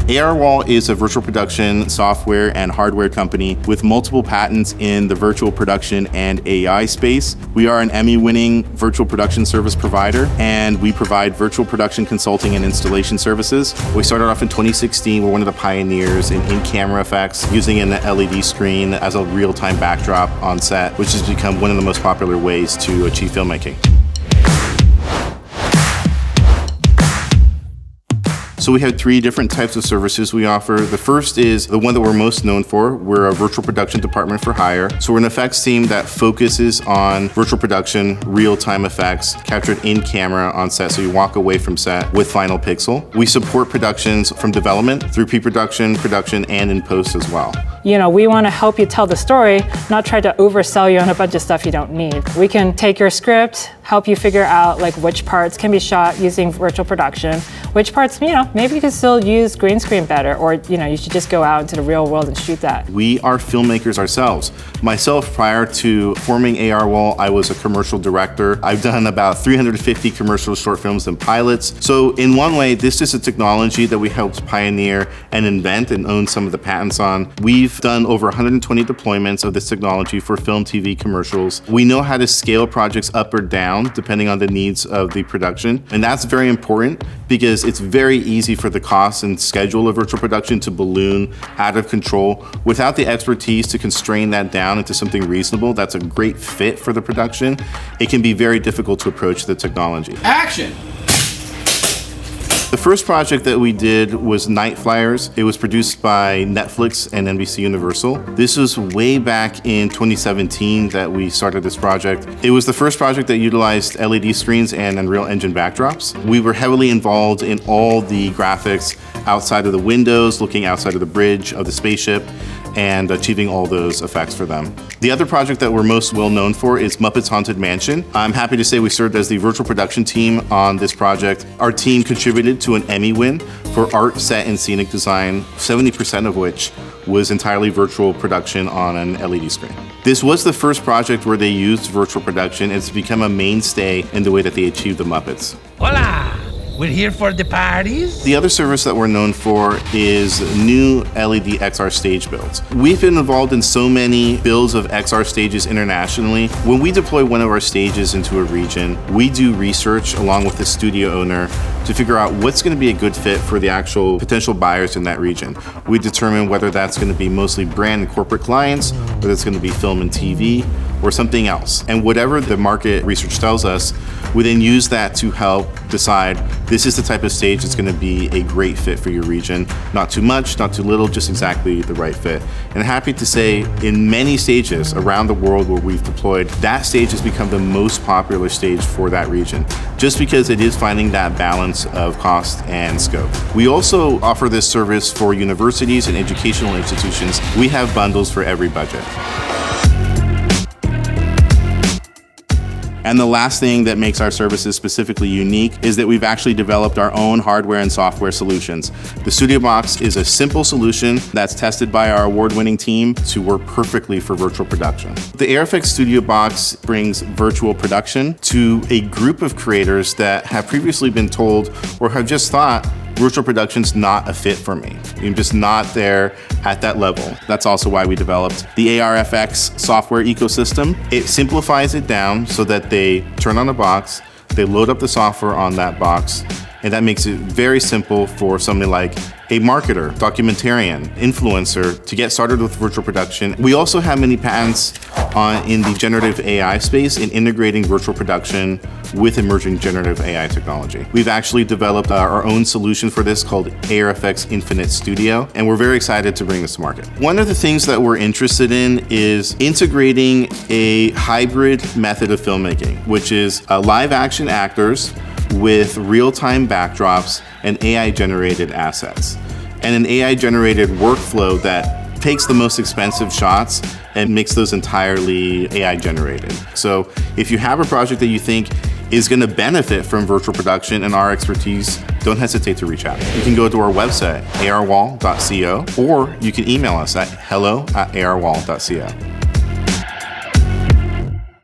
ARwall is a virtual production software and hardware company with multiple patents in the virtual production and AI space. We are an Emmy-winning virtual production service provider, and we provide virtual production consulting and installation services. We started off in 2016. We're one of the pioneers in camera effects, using an LED screen as a real-time backdrop on set, which has become one of the most popular ways to achieve filmmaking. So we have 3 different types of services we offer. The first is the one that we're most known for. We're a virtual production department for hire. So we're an effects team that focuses on virtual production, real-time effects, captured in camera on set, so you walk away from set with final pixel. We support productions from development through pre-production, production, and in post as well. You know, we want to help you tell the story, not try to oversell you on a bunch of stuff you don't need. We can take your script, help you figure out like which parts can be shot using virtual production, which parts, you know, maybe you can still use green screen better, or, you know, you should just go out into the real world and shoot that. We are filmmakers ourselves. Myself, prior to forming ARwall, I was a commercial director. I've done about 350 commercial short films and pilots. So in one way, this is a technology that we helped pioneer and invent and own some of the patents on. We've done over 120 deployments of this technology for film, TV commercials. We know how to scale projects up or down depending on the needs of the production. And that's very important because it's very easy for the cost and schedule of virtual production to balloon out of control. Without the expertise to constrain that down into something reasonable, that's a great fit for the production. It can be very difficult to approach the technology. Action! The first project that we did was Night Flyers. It was produced by Netflix and NBC Universal. This was way back in 2017 that we started this project. It was the first project that utilized LED screens and Unreal Engine backdrops. We were heavily involved in all the graphics outside of the windows, looking outside of the bridge of the spaceship, and achieving all those effects for them. The other project that we're most well known for is Muppets Haunted Mansion. I'm happy to say we served as the virtual production team on this project. Our team contributed to an Emmy win for art, set, and scenic design, 70% of which was entirely virtual production on an LED screen. This was the first project where they used virtual production. It's become a mainstay in the way that they achieved the Muppets. Hola! We're here for the parties. The other service that we're known for is new LED XR stage builds. We've been involved in so many builds of XR stages internationally. When we deploy one of our stages into a region, we do research along with the studio owner to figure out what's going to be a good fit for the actual potential buyers in that region. We determine whether that's going to be mostly brand and corporate clients, whether it's going to be film and TV, or something else. And whatever the market research tells us, we then use that to help decide this is the type of stage that's going to be a great fit for your region. Not too much, not too little, just exactly the right fit. And I'm happy to say in many stages around the world where we've deployed, that stage has become the most popular stage for that region, just because it is finding that balance of cost and scope. We also offer this service for universities and educational institutions. We have bundles for every budget. And the last thing that makes our services specifically unique is that we've actually developed our own hardware and software solutions. The Studio Box is a simple solution that's tested by our award-winning team to work perfectly for virtual production. The ARFX Studio Box brings virtual production to a group of creators that have previously been told or have just thought, virtual production's not a fit for me. I'm just not there at that level. That's also why we developed the ARFX software ecosystem. It simplifies it down so that they turn on a box, they load up the software on that box, and that makes it very simple for somebody like a marketer, documentarian, influencer to get started with virtual production. We also have many patents in the generative AI space in integrating virtual production with emerging generative AI technology. We've actually developed our own solution for this called ARFX Infinite Studio, and we're very excited to bring this to market. One of the things that we're interested in is integrating a hybrid method of filmmaking, which is live action actors with real-time backdrops and AI-generated assets, and an AI-generated workflow that takes the most expensive shots and makes those entirely AI-generated. So if you have a project that you think is going to benefit from virtual production and our expertise, don't hesitate to reach out. You can go to our website, arwall.co, or you can email us at hello@arwall.co.